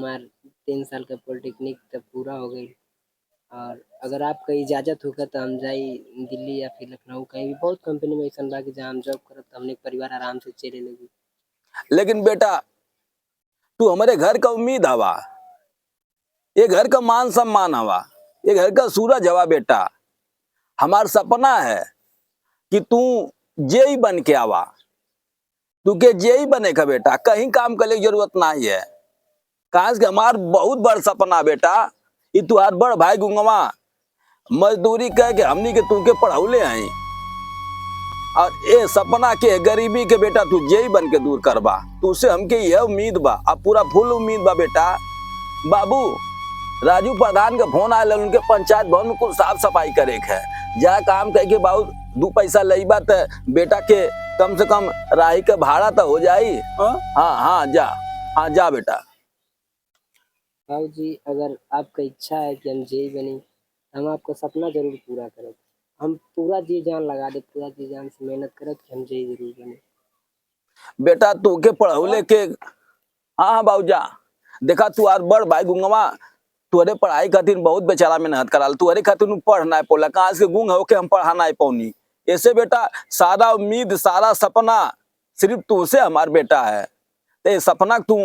हमार 3 साल का पॉलिटेक्निक तब पूरा हो गई और अगर आपका इजाज़त होगा तो हम जाई दिल्ली या फिर लखनऊ कहीं भी बहुत कंपनी में ऐसा बा कि जहाँ हम जॉब करब तो हमने परिवार आराम से चले लगी। लेकिन बेटा तू हमारे घर का उम्मीद हवा, ये घर का मान सम्मान हवा, ये घर का सूरज हवा बेटा। हमारा सपना है कि तू जेई बन के आवा, तू के जेई बने का बेटा, कहीं काम करने की जरूरत नहीं है। कहा कि हमार बहुत बड़ सपना बेटा, ये तुहार बड़ भाई गुंगवा मजदूरी कह के हमनी के तू के पढ़ौले आई और ये सपना के गरीबी के बेटा तू जेई बन के दूर करबा। तुझसे हमके यह उम्मीद बा, अब पूरा फुल उम्मीद बा बेटा। बाबू राजू प्रधान का फोन आयल, उनके पंचायत भवन में कुछ साफ सफाई करे है, जा काम कह के बाबू 2 पैसा लईबा तो बेटा के कम से कम राही का भाड़ा तो हो जाई। हाँ जा बेटा। बाबू जी अगर आपका इच्छा है कि हम जेई बने, हम आपका सपना जरूर पूरा करें। हम पूरा जी जान लगा दे, पूरा जी जान से मेहनत करत कि हम जेई जरूर बने। बेटा तू के पढ़ौले के हाँ बाबू जा, देखा तू आर बड़ भाई गुंगवा तुहरे पढ़ाई खातिर बहुत बेचारा मेहनत कराल, तुहरे खातिर पढ़ ना पौला, कहाँ से गुंग हो के हम पढ़ा ना पौनी। ऐसे बेटा सारा उम्मीद सारा सपना सिर्फ तुझसे हमार बेटा है, तो सपना तू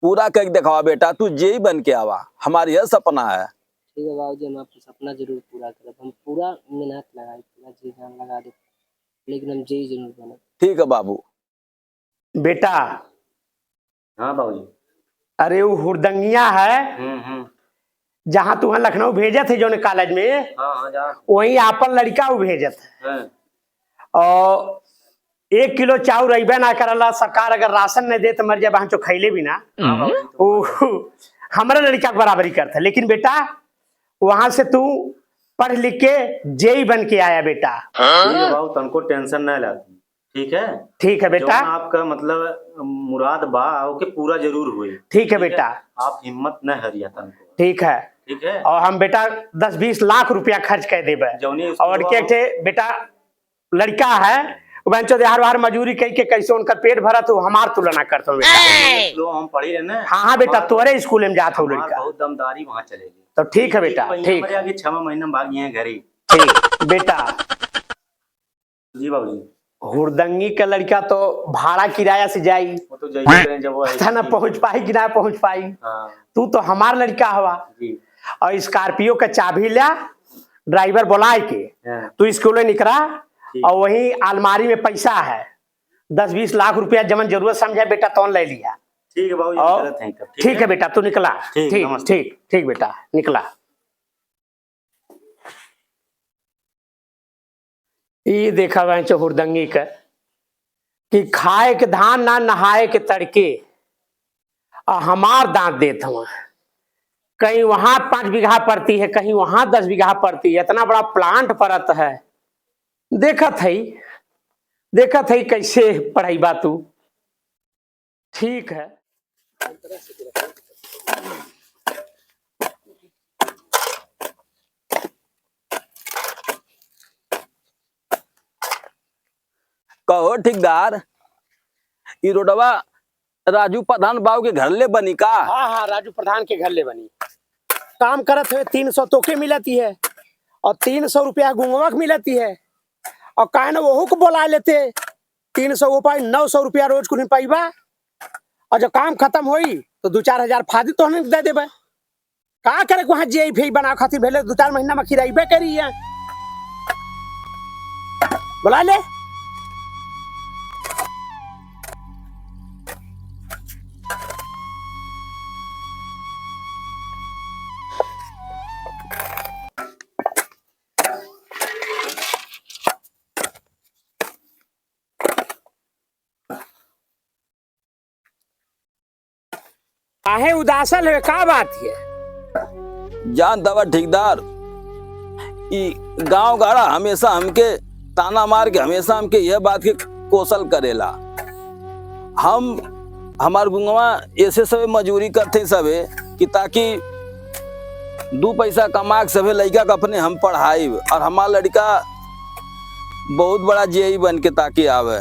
पूरा करके दिखावा बेटा, तू जेई बन के आवा, हमारी यह सपना है। ठीक है बाबू जी, हम आपका सपना जरूर पूरा करब, हम पूरा मेहनत लगाए, पूरा जी जान लगा दे, लेकिन हम जेई जरूर बने। ठीक है बाबू। बेटा हाँ बाबू जी। अरे वो हुरदंगिया है जहाँ तू लखनऊ भेजत है जो कॉलेज में, वही आपन लड़का वो भेजत है। और 1 किलो चाउर अबे ना करला, सरकार अगर राशन नहीं दे तो मर जाए जो खैले भी ना, हमारा लड़का के बराबरी करता है। लेकिन बेटा वहां से तू पढ़ लिख के जेई बन के आया बेटा। बाबू तनको टेंशन नहीं लाती, ठीक है बेटा, आपका मतलब मुराद बा के पूरा जरूर हुई। ठीक है बेटा, आप हिम्मत न हरिया तनको। ठीक है और हम बेटा 10-20 लाख रुपया खर्च कर देबे। और के बेटा लड़का है बाहर मजूरी कह के कैसे उनका पेट भरा तो हमार तुलना करता हूँ। हम पढ़ी रहे ना। हाँ बेटा तोरे स्कूल में जाता हूँ लड़का, बहुत दमदारी वहाँ चलेगी। तो ठीक है बेटा, ठीक 6 महीने में भाग घर ही। ठीक बेटा। जी बाबू जी। हुरदंगी का लड़का तो भाड़ा किराया से जाई, वो तो जाइए जब वो ना पहुंच पाई कि ना पहुंच पाई। तू तो हमार लड़का हवा और स्कॉर्पियो का चाबी ला, ड्राइवर बुलाए के तू स्कूल निकला और वही अलमारी में पैसा है 10-20 लाख रुपया जमन जरूरत समझा बेटा तो ले लिया। ठीक है बाबू, ठीक है बेटा, तू निकला। ठीक बेटा निकला। ये देखा वह हुरदंगी का कि खाए के धान ना नहाए के तड़के, हमार दांत देता हूँ। कहीं वहां 5 बीघा पड़ती है, कहीं वहां 10 बीघा पड़ती है, इतना बड़ा प्लांट पड़त है। देखत है कैसे पढ़ाई बा तू। ठीक है कहो ठेकेदार, ये रोडवा राजू प्रधान बाबू के घर ले बनी का? हाँ राजू प्रधान के घर ले बनी। काम करत है 300 तोके मिलती है और 300 रुपया गुंगवक मिलती है। और कहे ना वो को बोला लेते 300 वो पाई 900 रुपया रोज को नहीं पाईबा। और जब काम खत्म होई तो 2-4 हजार फादी तो हमें दे देबे। का करे वहां जे फी बना खातिर भेले 2-4 महीना में खिराइबे करी है। बोला ले काहे उदासल है, का बात है? जान दवा ठेकेदार, गांव गाड़ा हमेशा हमके ताना मार के हमेशा हमके यह बात के कौशल करेला। हमार गुंगवा ऐसे सबे मजूरी करते सबे कि ताकि 2 पैसा कमा के सबे लड़का के अपने हम पढ़ाई और हमार लड़का बहुत बड़ा जेई बन के ताकि आवे।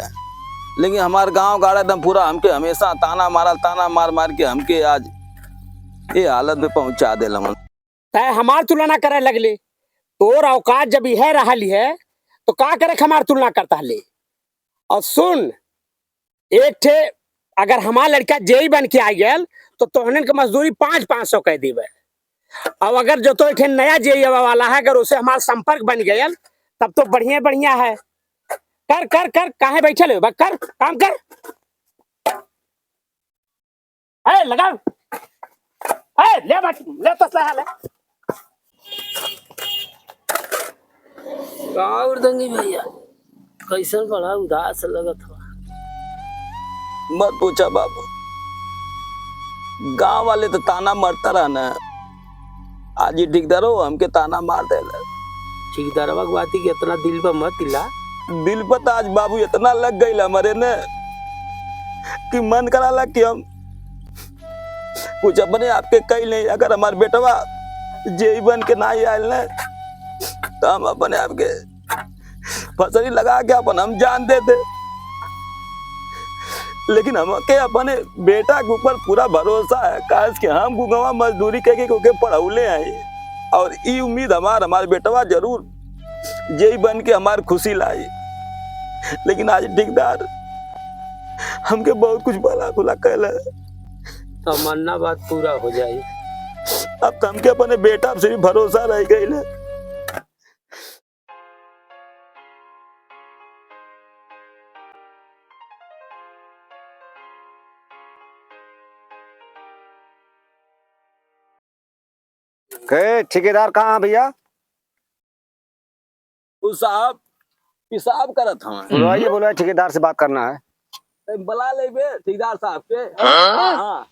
लेकिन हमार गांव गाड़ा एकदम पूरा हमके हमेशा ताना मार के हमके आज ये हालत में पहुंचा दे मन। तय हमार तुलना करे लगले, तोर औकात जब यह रही है तो का करे हमार तुलना करता ले। और सुन, एक ठे अगर हमार लड़का जेई बन के आ गया तो तोहने के मजदूरी 500 कह देवे। अब अगर जो तो एक नया जेई वाला है, अगर उसे हमारा संपर्क बन गया तब तो बढ़िया बढ़िया है। कर कर कर, काहे बैठे हो, कर काम कर। है लगा, है ले तसला ले। और दंगी भैया कैसन बड़ा उदास लगत हो। मत पूछा बाबू, गांव वाले तो ताना मारता रहना। आज ही ठेकेदारो हमके ताना मार देला। ठेकेदारवा के बाती के इतना दिल पर मत इला। दिल पर आज बाबू इतना लग गई हमारे ने कि मन कराला कि हम कुछ अपने आपके कही नहीं। अगर हमारे बेटवा जेई बन के ना आयल न तो हम अपने आपके फसली लगा के अपन हम जान देते। लेकिन हमके अपने बेटा के ऊपर पूरा भरोसा है, काश कि हम गुगवा मजदूरी के पढ़ौले आए और ये उम्मीद हमारे बेटवा जरूर जेई बन के हमारी खुशी लाई। लेकिन आज ठेकेदार हमके बहुत कुछ भला भुला कहला। तमन्ना बात पूरा हो जाए। अब तो हमके अपने बेटा से भी भरोसा रह गई ना। ठेकेदार कहाँ भैया? उस साहब पेशाब करत हूँ। बुलवाइए बुलवाइए, ठेकेदार से बात करना है। बुला ले बे ठेकेदार साहब के। हाँ हाँ।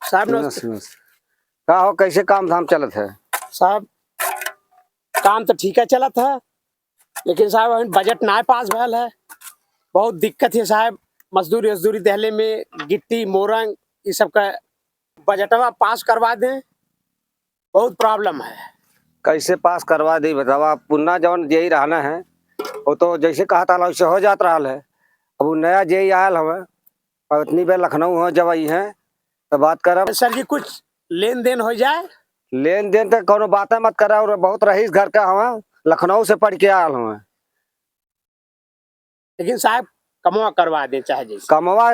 साहब का हो, कैसे काम धाम चलत है? साहब काम तो ठीक है चला था, लेकिन साहब अभी बजट ना पास भल है। बहुत दिक्कत है साहब, मजदूरी दहले में गिट्टी मोरंग ये सब का बजटवा पास करवा दें, बहुत प्रॉब्लम है। कैसे पास करवा दी बतावा? पुन्ना जवन जेई रहना है वो तो जैसे कहा था वैसे हो जात रहा है। अब वो नया जेई आयल हमें और इतनी बेर लखनऊ हो जब आई है तो बात करब। सर जी कुछ लेन देन हो जाए। लेन देन तो कोनो बात मत करा, और बहुत रईस घर का हमें लखनऊ से पढ़ के आयल हमें। लेकिन साहब कमवा करवा दे चाहे जैसे। कमवा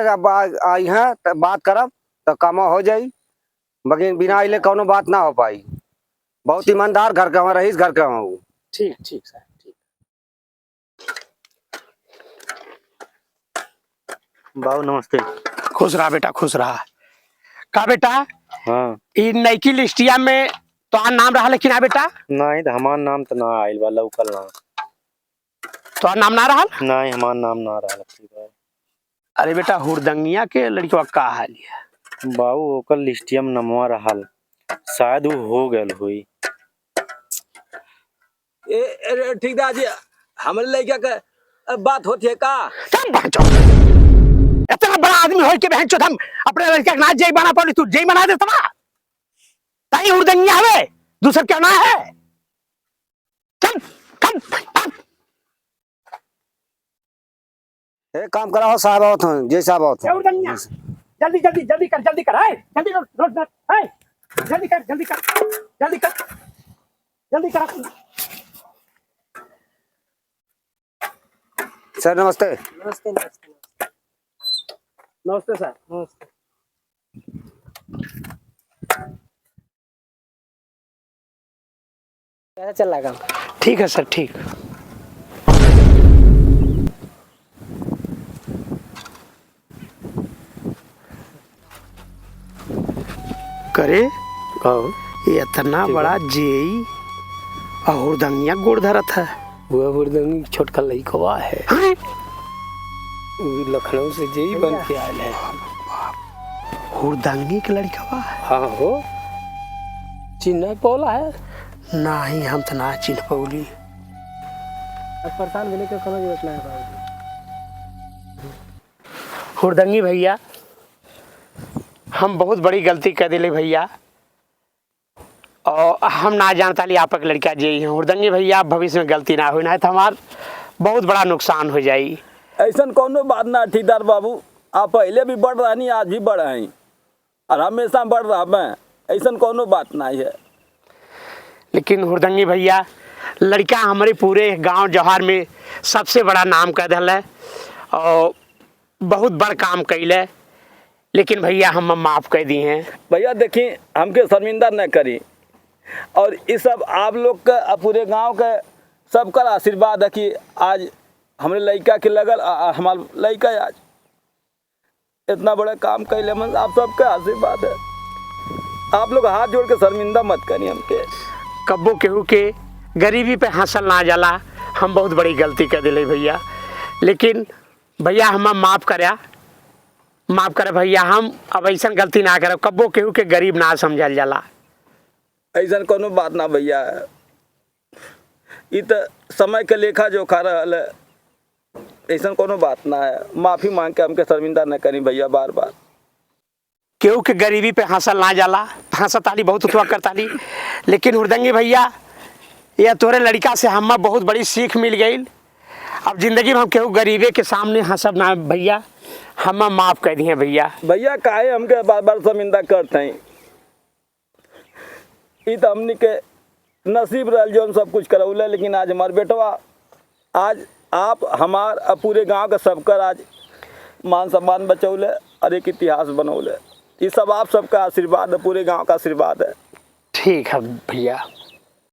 आई है तो बात करब तो कमवा हो जाई, मगर बिना आइले कोनो बात ना हो पाई। बहुत ईमानदार घर का हूँ, रईस घर का हूँ। ठीक ठीक साहब ठीक। बाबू नमस्ते। खुश रहा बेटा, खुश रहा। का बेटा हाँ ई नईकी लिस्टिया में तो नाम रहा, लेकिन बेटा नहीं तो हमार नाम तो ना आयल वाला उकल ना। तो नाम ना रहा। नहीं हमार नाम ना रहा। अरे बेटा हुरदंगिया के लड़का का हाल है? बाबू ओकर लिस्टियम नमवा रहल, शायद वो हो गल हुई। ठेकेदार जी हमारे लड़का का बात होती है का? इतना बड़ा आदमी हो के बहन चोद हम अपने लड़का ना जेई बना पड़ी, तू जेई बना देता ना ताई हुरदंगिया हवे, दूसर क्या ना है। चल चल एक काम कराओ साहब, आओ तो जेई साहब आओ तो। हुरदंगिया जल्दी जल्दी जल्दी कर, जल्दी कर, है जल्दी कर, रोज है जल्दी कर, जल्दी कर, जल्दी कर, जल्दी कर। सर नमस्ते। नमस्ते नमस्ते नमस्ते सर। नमस्ते। कैसा चल रहा काम? ठीक है सर ठीक। करे ये इतना बड़ा जेई और हुरदंगिया गोड़ धरत है। वह हुरदंगी छोटका लड़कवा है, लखनऊ से जेई बन के आयल है। हुरदंगी के लड़का हाँ हो, चिन्ह पौला है। नहीं हम तो ना चिन्ह पौली। अब परेशान होने का कोनो जरूरत नहीं है बाबूजी। हुरदंगी भैया हम बहुत बड़ी गलती कर दिले भैया, और हम ना जानता ली आपक लड़का जे हैं हुरदंगी भैया, भविष्य में गलती ना हो, ना तो हमार बहुत बड़ा नुकसान हो जाई। ऐसा कोनो बात ना ठीकदार बाबू, आप पहले भी बढ़ रही, आज भी बढ़ रही और हमेशा बढ़ रहा मैं, ऐसा कोनो बात नहीं है। लेकिन हुरदंगी भैया लड़का हमारे पूरे गांव जवाहर में सबसे बड़ा नाम कर दिल है और बहुत बड़ काम कैले, लेकिन भैया हम माफ़ कर दिए हैं। भैया देखिए हमके शर्मिंदा न करी, और ये सब आप लोग का पूरे गांव का सबका आशीर्वाद है कि आज हमारे लड़का के लगल, हमारा लड़का आज इतना बड़ा काम कैले, मतलब आप सबका आशीर्वाद है। आप लोग हाथ जोड़ के शर्मिंदा मत करिए हमके। कब्बो केहू के गरीबी पे हंसल ना जाला, हम बहुत बड़ी गलती कर दिले भैया, लेकिन भैया हम माफ़ करे भैया, हम अब ऐसा गलती ना करब, कब्बो केहू के गरीब ना समझल जाला। ऐसा कोनो बात ना भैया, ये तो समय के लेखा जोखा रहल है, ऐसा कोनो बात ना है। माफ़ी मांग के हमके शर्मिंदा न करी भैया बार बार। केहू के गरीबी पे हंसल ना जाला, हंसताली बहुत उतवा करताली, लेकिन हुरदंगी भैया यह तोरे लड़का से हम बहुत बड़ी सीख मिल गई। अब जिंदगी में हम केहू गरीबे के सामने हंसब ना भैया, हम माफ़ कर दिए भैया। भैया काहे हमके बार बार शर्मिंदा करते हैं, ये तो हमनी के नसीब रहल जो हम सब कुछ करौले, लेकिन आज हमारे बेटवा, आज आप हमार पूरे गांव के सबकर आज मान सम्मान बचौले और एक इतिहास बनौले। ये सब आप सबका आशीर्वाद है, पूरे गांव का आशीर्वाद है। ठीक है भैया।